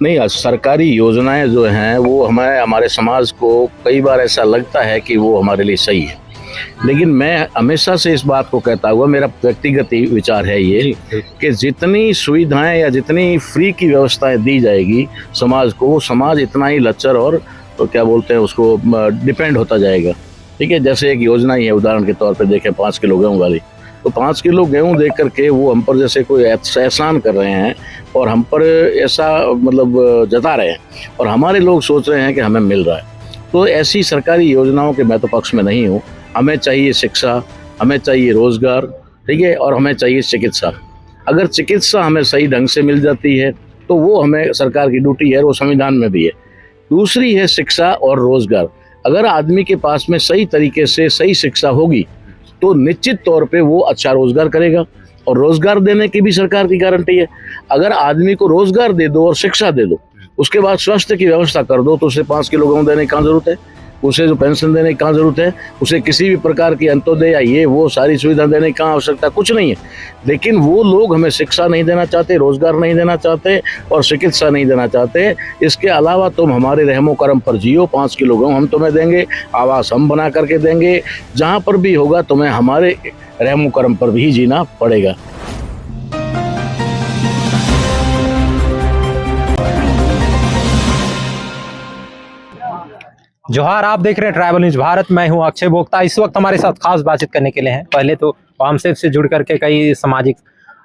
नहीं, सरकारी योजनाएं जो हैं वो हमें हमारे समाज को कई बार ऐसा लगता है कि वो हमारे लिए सही है, लेकिन मैं हमेशा से इस बात को कहता हुआ, मेरा व्यक्तिगत विचार है ये कि जितनी सुविधाएं या जितनी फ्री की व्यवस्थाएं दी जाएगी समाज को, वो समाज इतना ही लच्चर और तो क्या बोलते हैं उसको डिपेंड होता जाएगा। ठीक है, जैसे एक योजना ही है, उदाहरण के तौर पे देखें 5 किलो गेहूँ वाली, तो 5 किलो गेहूँ देख करके वो हम पर जैसे कोई एहसान कर रहे हैं और हम पर ऐसा मतलब जता रहे हैं, और हमारे लोग सोच रहे हैं कि हमें मिल रहा है। तो ऐसी सरकारी योजनाओं के मैं तो पक्ष में नहीं हूँ। हमें चाहिए शिक्षा, हमें चाहिए रोजगार, ठीक है, और हमें चाहिए चिकित्सा। अगर चिकित्सा हमें सही ढंग से मिल जाती है तो वो हमें सरकार की ड्यूटी है, वो संविधान में भी है। दूसरी है शिक्षा और रोजगार। अगर आदमी के पास में सही तरीके से सही शिक्षा होगी तो निश्चित तौर पे वो अच्छा रोजगार करेगा, और रोजगार देने की भी सरकार की गारंटी है। अगर आदमी को रोजगार दे दो और शिक्षा दे दो, उसके बाद स्वास्थ्य की व्यवस्था कर दो, तो उसे 5 किलो गेहूं देने की कहाँ जरूरत है, उसे जो पेंशन देने की कहाँ जरूरत है, उसे किसी भी प्रकार की अंत्योदय या ये वो सारी सुविधा देने की कहाँ आवश्यकता, कुछ नहीं है। लेकिन वो लोग हमें शिक्षा नहीं देना चाहते, रोजगार नहीं देना चाहते और चिकित्सा नहीं देना चाहते। इसके अलावा तुम हमारे रहमो करम पर जियो, 5 किलो गेहूं हम तुम्हें देंगे, आवास हम बना करके देंगे, जहाँ पर भी होगा तुम्हें हमारे रहमो करम पर भी जीना पड़ेगा। जोहार, आप देख रहे हैं ट्राइबल न्यूज भारत। मैं हूं अक्षय बोक्ता। इस वक्त हमारे साथ खास बातचीत करने के लिए हैं। पहले तो वामसेफ से जुड़ करके कई सामाजिक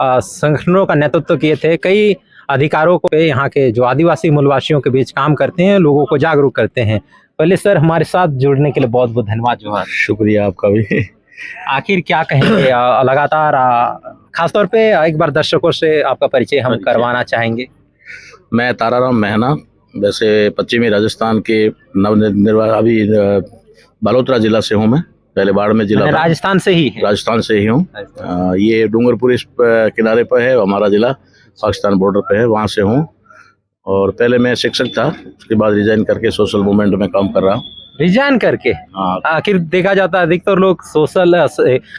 संगठनों का नेतृत्व किए थे, कई अधिकारों को यहाँ के जो आदिवासी मूलवासियों के बीच काम करते हैं, लोगों को जागरूक करते हैं। पहले सर, हमारे साथ जुड़ने के लिए बहुत बहुत धन्यवाद। जोहार। शुक्रिया आपका भी। आखिर क्या कहेंगे, लगातार खासतौर पे एक बार दर्शकों से आपका परिचय हम करवाना चाहेंगे। मैं ताराराम महना, वैसे पश्चिमी राजस्थान के अभी बालोतरा जिला से हूँ। मैं पहले बाड़मेर जिला, राजस्थान से ही है। राजस्थान से ही हूँ। ये डूंगरपुर इस किनारे पर है, हमारा जिला पाकिस्तान बॉर्डर पे है, वहाँ से हूँ। और पहले मैं शिक्षक था, उसके बाद रिजाइन करके सोशल मूवमेंट में काम कर रहा हूँ। रिजाइन करके? हाँ। आखिर देखा जाता है अधिकतर लोग सोशल,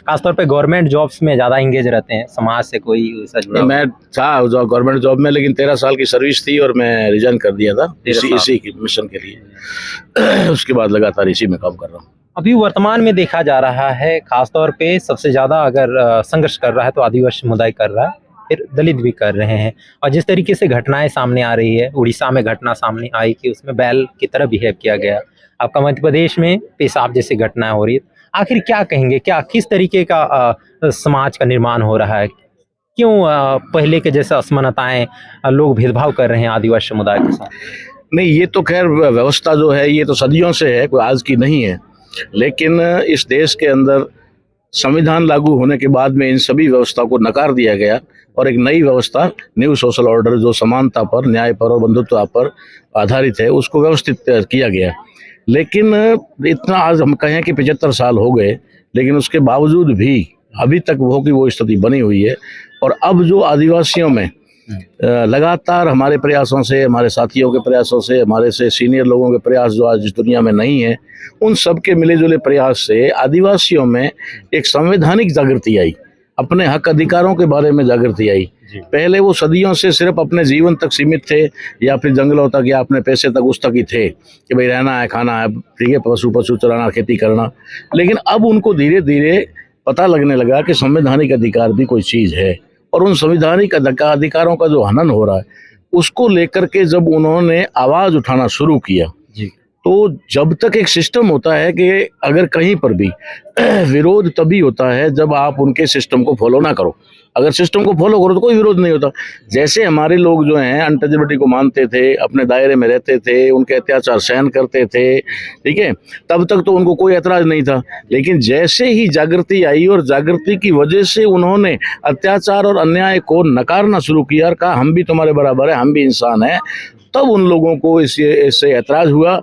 खासतौर पे गवर्नमेंट जॉब्स में ज्यादा इंगेज रहते हैं, समाज से कोई मैं था गवर्नमेंट जॉब में, लेकिन 13 साल की सर्विस थी और मैं रिजाइन कर दिया था इसी की मिशन के लिए। उसके बाद लगातार इसी में काम कर रहा हूँ। अभी वर्तमान में देखा जा रहा है, खासतौर पे सबसे ज्यादा अगर संघर्ष कर रहा है तो आदिवासी समुदाय कर रहा है, फिर दलित भी कर रहे हैं। और जिस तरीके से घटनाएं सामने आ रही है, उड़ीसा में घटना सामने आई कि उसमें बैल की तरह बिहेव किया गया, आपका मध्य प्रदेश में पेशाब जैसी घटनाएं हो रही है। आखिर क्या कहेंगे, क्या किस तरीके का समाज का निर्माण हो रहा है? क्यों पहले के जैसे असमानताएं, लोग भेदभाव कर रहे हैं आदिवासी समुदाय के साथ? नहीं, ये तो खैर व्यवस्था जो है ये तो सदियों से है, कोई आज की नहीं है। लेकिन इस देश के अंदर संविधान लागू होने के बाद में इन सभी व्यवस्था को नकार दिया गया और एक नई व्यवस्था, न्यू सोशल ऑर्डर, जो समानता पर, न्याय पर और बंधुत्व पर आधारित है, उसको व्यवस्थित किया गया। लेकिन इतना आज हम कहें कि 75 साल हो गए, लेकिन उसके बावजूद भी अभी तक वो स्थिति बनी हुई है। और अब जो आदिवासियों में लगातार हमारे प्रयासों से, हमारे साथियों के प्रयासों से, हमारे से सीनियर लोगों के प्रयास जो आज इस दुनिया में नहीं है, उन सब के मिले जुले प्रयास से आदिवासियों में एक संवैधानिक जागृति आई, अपने हक अधिकारों के बारे में जागृति आई। पहले वो सदियों से सिर्फ अपने जीवन तक सीमित थे, या फिर जंगलों तक, या अपने पैसे तक, उस तक ही थे कि भाई रहना है, खाना है, ठीक है, पशु चराना, खेती करना। लेकिन अब उनको धीरे धीरे पता लगने लगा कि संवैधानिक अधिकार भी कोई चीज़ है, और उन संवैधानिक अधिकारों का जो हनन हो रहा है, उसको लेकर के जब उन्होंने आवाज़ उठाना शुरू किया, तो जब तक एक सिस्टम होता है कि अगर कहीं पर भी विरोध तभी होता है जब आप उनके सिस्टम को फॉलो ना करो। अगर सिस्टम को फॉलो करो तो कोई विरोध नहीं होता। जैसे हमारे लोग जो हैं अनटचेबिलिटी को मानते थे, अपने दायरे में रहते थे, उनके अत्याचार सहन करते थे, ठीक है, तब तक तो उनको कोई एतराज नहीं था। लेकिन जैसे ही जागृति आई और जागृति की वजह से उन्होंने अत्याचार और अन्याय को नकारना शुरू किया और कहा हम भी तुम्हारे बराबर है, हम भी इंसान हैं, तब उन लोगों को इससे ऐतराज हुआ।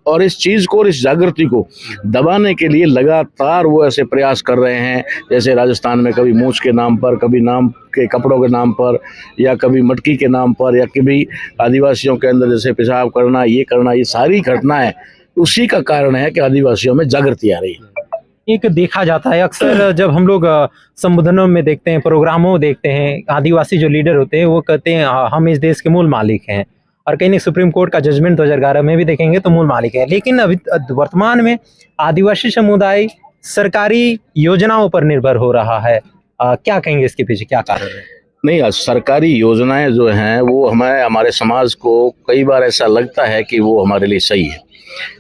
और इस चीज़ को और इस जागृति को दबाने के लिए लगातार वो ऐसे प्रयास कर रहे हैं, जैसे राजस्थान में कभी मूछ के नाम पर, कभी नाम के कपड़ों के नाम पर, या कभी मटकी के नाम पर, या कभी आदिवासियों के अंदर जैसे पेशाब करना, ये करना, ये सारी घटनाएं उसी का कारण है कि आदिवासियों में जागृति आ रही है। एक देखा जाता है अक्सर जब हम लोग संबोधनों में देखते हैं, प्रोग्रामों में देखते हैं, आदिवासी जो लीडर होते हैं वो कहते हैं हम इस देश के मूल मालिक हैं, और कहीं नहीं सुप्रीम कोर्ट का जजमेंट 2011 में भी देखेंगे तो मूल मालिक है। लेकिन अभी वर्तमान में आदिवासी समुदाय सरकारी योजनाओं पर निर्भर हो रहा है। क्या कहेंगे इसके पीछे क्या कारण है? नहीं, सरकारी योजनाएं जो हैं वो हमारे समाज को कई बार ऐसा लगता है कि वो हमारे लिए सही है,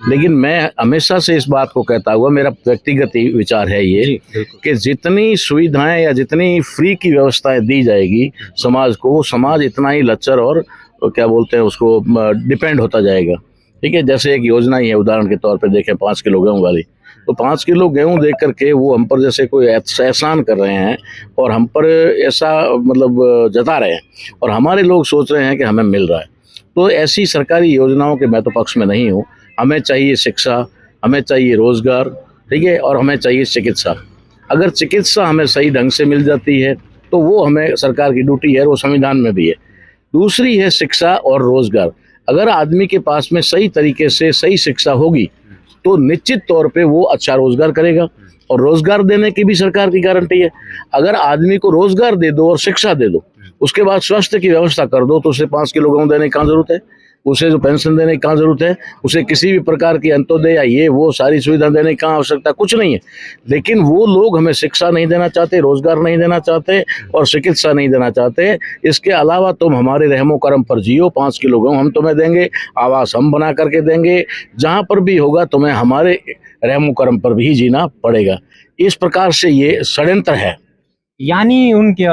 लेकिन मैं हमेशा से इस बात को कहता हुआ, मेरा व्यक्तिगत विचार है ये कि जितनी सुविधाएं या जितनी फ्री की व्यवस्थाएं दी जाएगी समाज को, वो समाज इतना ही लच्चर और क्या बोलते हैं उसको डिपेंड होता जाएगा। ठीक है, जैसे एक योजना ही है, उदाहरण के तौर पे देखें 5 किलो गेहूं वाली, तो 5 किलो गेहूं देख करके वो हम पर जैसे कोई एहसान कर रहे हैं और हम पर ऐसा मतलब जता रहे हैं, और हमारे लोग सोच रहे हैं कि हमें मिल रहा है। तो ऐसी सरकारी योजनाओं के मैं तो पक्ष में नहीं हूँ। हमें चाहिए शिक्षा, हमें चाहिए रोजगार, ठीक है, और हमें चाहिए चिकित्सा। अगर चिकित्सा हमें सही ढंग से मिल जाती है तो वो हमें सरकार की ड्यूटी है, वो संविधान में भी है। दूसरी है शिक्षा और रोजगार। अगर आदमी के पास में सही तरीके से सही शिक्षा होगी तो निश्चित तौर पे वो अच्छा रोजगार करेगा, और रोजगार देने की भी सरकार की गारंटी है। अगर आदमी को रोजगार दे दो और शिक्षा दे दो, उसके बाद स्वास्थ्य की व्यवस्था कर दो, तो उसे 5 किलो गेहूं देने की कहाँ जरूरत है, उसे जो पेंशन देने की कहाँ जरूरत है, उसे किसी भी प्रकार की अंत्योदय या ये वो सारी सुविधा देने की कहाँ आवश्यकता, कुछ नहीं है। लेकिन वो लोग हमें शिक्षा नहीं देना चाहते, रोजगार नहीं देना चाहते और चिकित्सा नहीं देना चाहते। इसके अलावा तुम हमारे रहमो करम पर जियो, 5 किलो गेहूं हम तुम्हें देंगे, आवास हम बना करके देंगे, जहाँ पर भी होगा तुम्हें हमारे रहमो करम पर भी जीना पड़ेगा। इस प्रकार से ये षड्यंत्र है। यानी उनके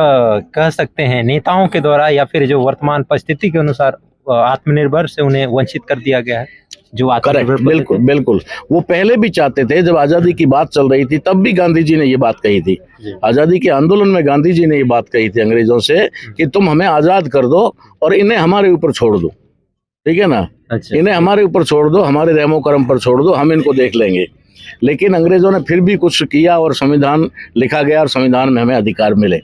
कह सकते हैं नेताओं के द्वारा या फिर जो वर्तमान परिस्थिति के अनुसार आत्मनिर्भर से उन्हें वंचित कर दिया गया है। जो करेक्ट, बिल्कुल बिल्कुल। वो पहले भी चाहते थे, जब आज़ादी की बात चल रही थी तब भी गांधी जी ने ये बात कही थी। आज़ादी के आंदोलन में गांधी जी ने ये बात कही थी अंग्रेजों से कि तुम हमें आज़ाद कर दो और इन्हें हमारे ऊपर छोड़ दो, ठीक है ना। अच्छा, इन्हें हमारे ऊपर छोड़ दो, हमारे रहमो करम पर छोड़ दो, हम इनको देख लेंगे। लेकिन अंग्रेजों ने फिर भी कुछ किया और संविधान लिखा गया और संविधान में हमें अधिकार मिले।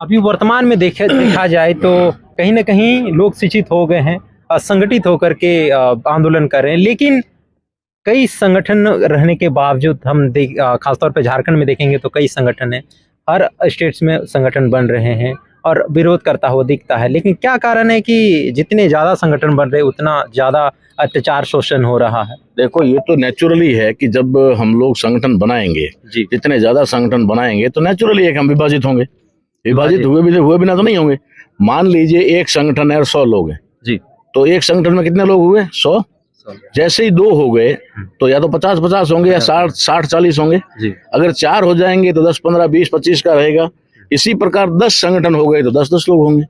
अभी वर्तमान में देखा जाए तो कहीं ना कहीं लोग शिक्षित हो गए हैं, संगठित होकर के आंदोलन कर रहे हैं, लेकिन कई संगठन रहने के बावजूद हम खासतौर पे झारखंड में देखेंगे तो कई संगठन हैं, हर स्टेट्स में संगठन बन रहे हैं और विरोध करता हुआ दिखता है। लेकिन क्या कारण है कि जितने ज़्यादा संगठन बन रहे उतना ज़्यादा अत्याचार शोषण हो रहा है? देखो, ये तो नेचुरली है कि जब हम लोग संगठन बनाएंगे, जितने ज़्यादा संगठन बनाएंगे तो नेचुरली है हम विभाजित होंगे। विभाजित हुए बिना तो नहीं होंगे। मान लीजिए एक संगठन है और 100 लोग हैं जी, तो एक संगठन में कितने लोग हुए? 100। जैसे ही 2 हो गए तो या तो 50-50 होंगे या 60-40 होंगे जी। अगर 4 हो जाएंगे तो 10-15, 20-25 का रहेगा। इसी प्रकार 10 संगठन हो गए तो 10-10 लोग होंगे।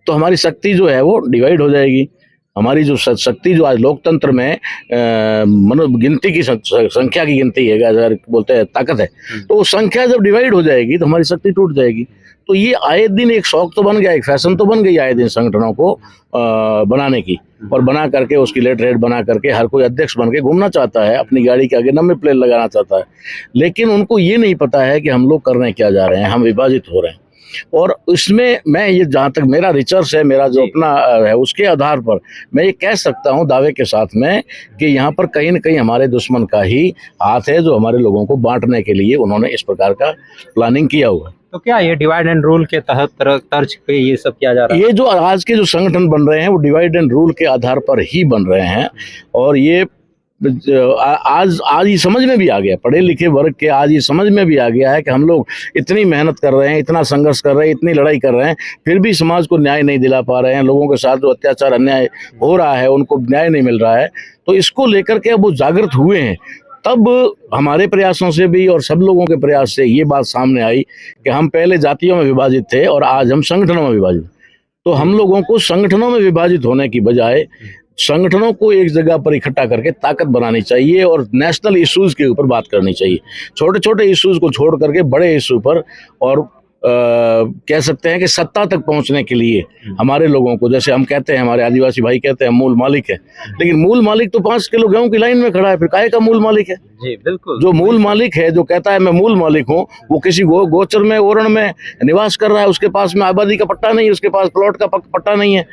तो हमारी शक्ति जो है वो डिवाइड हो जाएगी। हमारी जो शक्ति जो आज लोकतंत्र में गिनती की संख्या की गिनती है, अगर बोलते हैं ताकत है, तो वो संख्या जब डिवाइड हो जाएगी तो हमारी शक्ति टूट जाएगी। तो ये आए दिन एक शौक तो बन गया, एक फैशन तो बन गई आए दिन संगठनों को बनाने की, और बना करके उसकी लेटर हेड बना करके हर कोई अध्यक्ष बन के घूमना चाहता है, अपनी गाड़ी के आगे नंबर प्लेट लगाना चाहता है। लेकिन उनको ये नहीं पता है कि हम लोग करने क्या जा रहे हैं, हम विभाजित हो रहे हैं। और इसमें मैं ये, जहाँ तक मेरा रिसर्च है, मेरा जो अपना है, उसके आधार पर मैं ये कह सकता हूँ दावे के साथ में कि यहाँ पर कहीं न कहीं हमारे दुश्मन का ही हाथ है, जो हमारे लोगों को बांटने के लिए उन्होंने इस प्रकार का प्लानिंग किया हुआ है। तो क्या ये डिवाइड एंड रूल के तहत तर्ज पे ये सब किया जा रहा है? ये जो आज के जो संगठन बन रहे हैं वो डिवाइड एंड रूल के आधार पर ही बन रहे हैं, और ये आज ये समझ में भी आ गया, पढ़े लिखे वर्ग के आज ये समझ में भी आ गया है कि हम लोग इतनी मेहनत कर रहे हैं, इतना संघर्ष कर रहे हैं, इतनी लड़ाई कर रहे हैं, फिर भी समाज को न्याय नहीं दिला पा रहे हैं। लोगों के साथ जो अत्याचार अन्याय हो रहा है उनको न्याय नहीं मिल रहा है। तो इसको लेकर के अब वो जागृत हुए हैं। तब हमारे प्रयासों से भी और सब लोगों के प्रयास से ये बात सामने आई कि हम पहले जातियों में विभाजित थे और आज हम संगठनों में विभाजित। तो हम लोगों को संगठनों में विभाजित होने की बजाय संगठनों को एक जगह पर इकट्ठा करके ताकत बनानी चाहिए और नेशनल इश्यूज के ऊपर बात करनी चाहिए। छोटे छोटे इश्यूज को छोड़ करके बड़े इश्यू पर, और कह सकते हैं कि सत्ता तक पहुंचने के लिए हमारे लोगों को, जैसे हम कहते हैं, हमारे आदिवासी भाई कहते हैं मूल मालिक है, लेकिन मूल मालिक तो 5 किलो गेहूं की लाइन में खड़ा है, फिर काहे का मूल मालिक है? जी बिल्कुल। जो मूल मालिक है, जो कहता है मैं मूल मालिक हूँ, वो किसी गोचर में, ओरण में निवास कर रहा है, उसके पास में आबादी का पट्टा नहीं है, उसके पास प्लॉट का पट्टा नहीं है,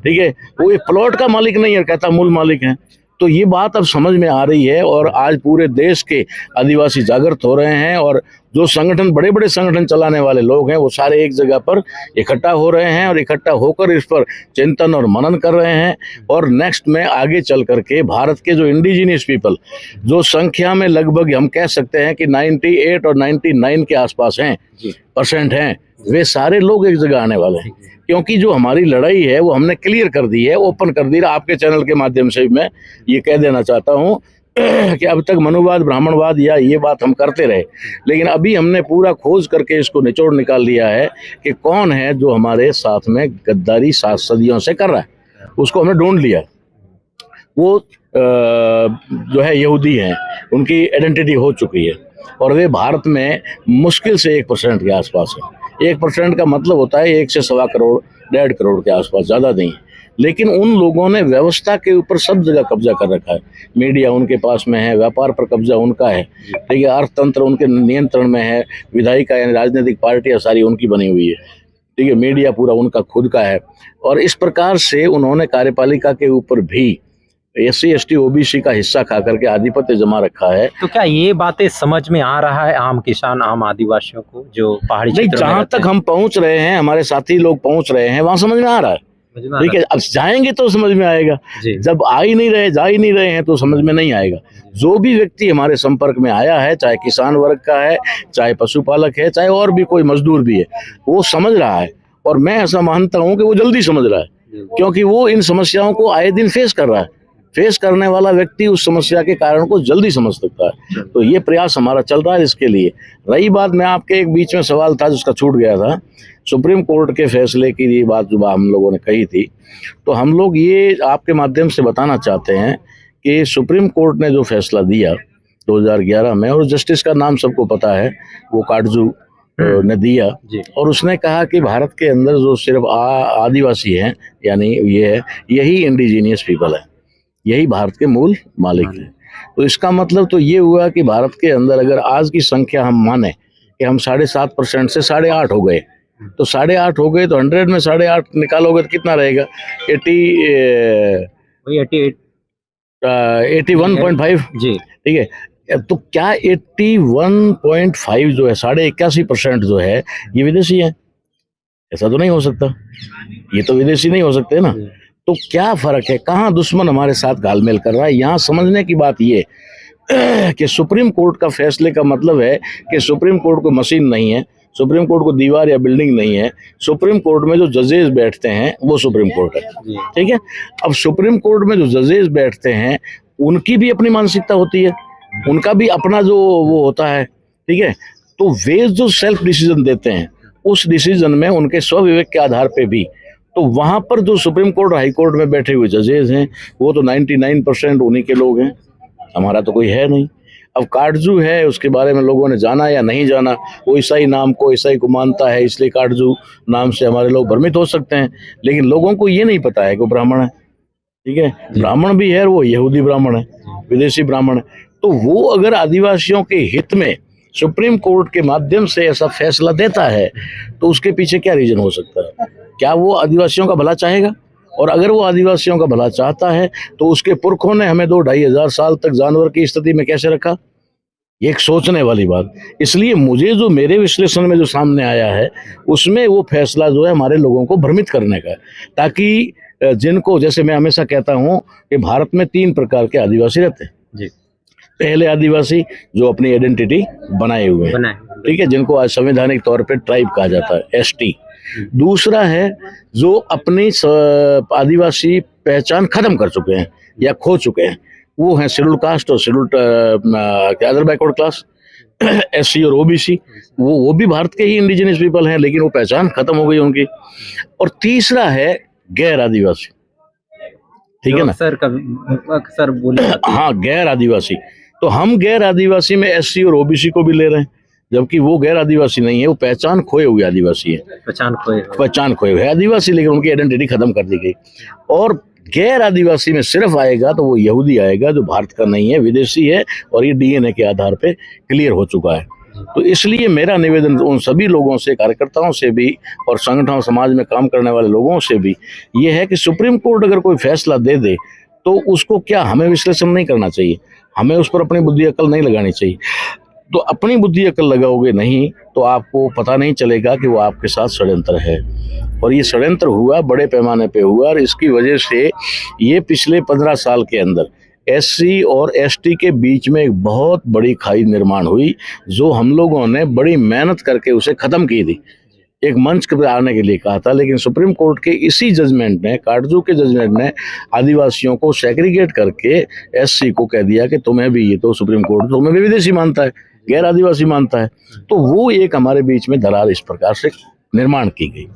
ठीक है, वो एक प्लॉट का मालिक नहीं है, कहता मूल मालिक है। तो ये बात अब समझ में आ रही है और आज पूरे देश के आदिवासी जागृत हो रहे हैं और जो संगठन, बड़े बड़े संगठन चलाने वाले लोग हैं, वो सारे एक जगह पर इकट्ठा हो रहे हैं और इकट्ठा होकर इस पर चिंतन और मनन कर रहे हैं। और नेक्स्ट में आगे चल करके भारत के जो इंडिजिनियस पीपल, जो संख्या में लगभग हम कह सकते हैं कि 98 और 99 के आसपास हैं % हैं, वे सारे लोग एक जगह आने वाले हैं। क्योंकि जो हमारी लड़ाई है वो हमने क्लियर कर दी है, ओपन कर दी है। आपके चैनल के माध्यम से मैं ये कह देना चाहता हूँ कि अब तक मनुवाद, ब्राह्मणवाद या ये बात हम करते रहे, लेकिन अभी हमने पूरा खोज करके इसको निचोड़ निकाल लिया है कि कौन है जो हमारे साथ में गद्दारी 7 सदियों से कर रहा है। उसको हमने ढूंढ लिया। वो जो है यहूदी हैं, उनकी आइडेंटिटी हो चुकी है और वे भारत में मुश्किल से 1% के आसपास है। 1% का मतलब होता है 1 से सवा करोड़, 1.5 करोड़ के आसपास, ज़्यादा नहीं। लेकिन उन लोगों ने व्यवस्था के ऊपर सब जगह कब्जा कर रखा है। मीडिया उनके पास में है, व्यापार पर कब्जा उनका है, ठीक है, अर्थतंत्र उनके नियंत्रण में है, विधायिका यानी राजनीतिक पार्टियां सारी उनकी बनी हुई है, ठीक है, मीडिया पूरा उनका खुद का है। और इस प्रकार से उन्होंने कार्यपालिका के ऊपर भी SC ST OBC का हिस्सा खा करके आधिपत्य जमा रखा है। तो क्या ये बातें समझ में आ रहा है आम किसान, आम आदिवासियों को जो पहाड़ी नहीं, क्षेत्रों में जहां रहते तक हम पहुंच रहे हैं, हमारे साथी लोग पहुंच रहे हैं, वहां समझ में आ रहा है। हैं? ठीक है, अब जाएंगे तो समझ में आएगा। जी। जब आ ही नहीं रहे, जा ही नहीं रहे हैं तो समझ में नहीं आएगा। जो भी व्यक्ति हमारे संपर्क में आया है, चाहे किसान वर्ग का है, चाहे पशुपालक है, चाहे और भी कोई मजदूर भी है, वो समझ रहा है। और मैं ऐसा मानता हूं कि वो जल्दी समझ रहा है, क्योंकि वो इन समस्याओं को आए दिन फेस कर रहा है। फेस करने वाला व्यक्ति उस समस्या के कारण को जल्दी समझ सकता है। तो ये प्रयास हमारा चल रहा है इसके लिए। रही बात, मैं आपके एक बीच में सवाल था जिसका छूट गया था, सुप्रीम कोर्ट के फैसले की ये बात जो हम लोगों ने कही थी, तो हम लोग ये आपके माध्यम से बताना चाहते हैं कि सुप्रीम कोर्ट ने जो फैसला दिया 2011 में, और जस्टिस का नाम सबको पता है, वो काटजू ने दिया, और उसने कहा कि भारत के अंदर जो सिर्फ आदिवासी हैं, यानी ये है, यही इंडिजीनियस पीपल है, यही भारत के मूल मालिक हैं। तो इसका मतलब तो ये हुआ कि भारत के अंदर अगर आज की संख्या हम माने कि हम 7.5% से 8.5 हो गए, तो 8.5 हो गए तो 100 में 8.5 निकालोगे तो कितना रहेगा? 81.5 जी। ठीक है। तो क्या 81.5 जो है, 81.5% जो है, ये विदेशी है? ऐसा तो नहीं हो सकता, ये तो विदेशी नहीं हो सकते ना। तो क्या फर्क है, कहाँ दुश्मन हमारे साथ घालमेल कर रहा है? यहाँ समझने की बात ये कि सुप्रीम कोर्ट का फैसले का मतलब है कि सुप्रीम कोर्ट को मशीन नहीं है, सुप्रीम कोर्ट को दीवार या बिल्डिंग नहीं है। सुप्रीम कोर्ट में जो जजेस बैठते हैं वो सुप्रीम कोर्ट है, ठीक है। अब सुप्रीम कोर्ट में जो जजेस बैठते हैं उनकी भी अपनी मानसिकता होती है, उनका भी अपना जो वो होता है, ठीक है। तो वे जो सेल्फ डिसीजन देते हैं, उस डिसीजन में उनके स्वविवेक के आधार पे भी, तो वहां पर जो सुप्रीम कोर्ट हाई कोर्ट में बैठे हुए जजेस हैं वो तो 99% उन्हीं के लोग हैं, हमारा तो कोई है नहीं। अब काटजू है, उसके बारे में लोगों ने जाना या नहीं जाना, वो ईसाई नाम को, ईसाई को मानता है, इसलिए काटजू नाम से हमारे लोग भ्रमित हो सकते हैं, लेकिन लोगों को ये नहीं पता है कि वो ब्राह्मण है, ठीक है। ब्राह्मण भी है, वो यहूदी ब्राह्मण है, विदेशी ब्राह्मण है। तो वो अगर आदिवासियों के हित में सुप्रीम कोर्ट के माध्यम से ऐसा फैसला देता है तो उसके पीछे क्या रीजन हो सकता है? क्या वो आदिवासियों का भला चाहेगा? और अगर वो आदिवासियों का भला चाहता है तो उसके पुरखों ने हमें 2-2.5 हजार साल तक जानवर की स्थिति में कैसे रखा? ये एक सोचने वाली बात। इसलिए मुझे जो मेरे विश्लेषण में जो सामने आया है उसमें वो फैसला जो है हमारे लोगों को भ्रमित करने का है, ताकि जिनको, जैसे मैं हमेशा कहता हूँ कि भारत में 3 प्रकार के आदिवासी रहते हैं जी। पहले आदिवासी जो अपनी आइडेंटिटी बनाए हुए हैं, ठीक है, जिनको आज संवैधानिक तौर पे ट्राइब कहा जाता है, ST। दूसरा है जो अपनी आदिवासी पहचान खत्म कर चुके हैं या खो चुके हैं, वो हैं शेड्यूल कास्ट और schedule other backward class, SC और OBC। वो भी भारत के ही इंडिजिनियस पीपल हैं, लेकिन वो पहचान खत्म हो गई उनकी। और तीसरा है गैर आदिवासी, ठीक है ना, अक्सर बोले हाँ, गैर आदिवासी। तो हम गैर आदिवासी में SC और OBC को भी ले रहे हैं, जबकि वो गैर आदिवासी नहीं है, वो पहचान खोए हुए आदिवासी है, पहचान खोए हुए आदिवासी, लेकिन उनकी आइडेंटिटी खत्म कर दी गई। और गैर आदिवासी में सिर्फ आएगा तो वो यहूदी आएगा, जो भारत का नहीं है, विदेशी है, और ये DNA के आधार पे क्लियर हो चुका है। तो इसलिए मेरा निवेदन उन सभी लोगों से, कार्यकर्ताओं से भी और संगठन समाज में काम करने वाले लोगों से भी ये है कि सुप्रीम कोर्ट अगर कोई फैसला दे दे तो उसको क्या हमें विश्लेषण नहीं करना चाहिए, हमें उस पर अपनी बुद्धि अकल नहीं लगानी चाहिए। तो अपनी बुद्धि अकल लगाओगे नहीं तो आपको पता नहीं चलेगा कि वो आपके साथ षड्यंत्र है। और ये षड्यंत्र हुआ, बड़े पैमाने पे हुआ, और इसकी वजह से ये पिछले 15 साल के अंदर एससी और एसटी के बीच में एक बहुत बड़ी खाई निर्माण हुई, जो हम लोगों ने बड़ी मेहनत करके उसे खत्म की थी, एक मंच पर आने के लिए कहा था। लेकिन सुप्रीम कोर्ट के इसी जजमेंट ने, काटजू के जजमेंट ने आदिवासियों को सेग्रीगेट करके एससी को कह दिया कि तुम्हें भी, ये तो सुप्रीम कोर्ट तुम्हें भी विदेशी मानता है, गैर आदिवासी मानता है। तो वो एक हमारे बीच में दरार इस प्रकार से निर्माण की गई।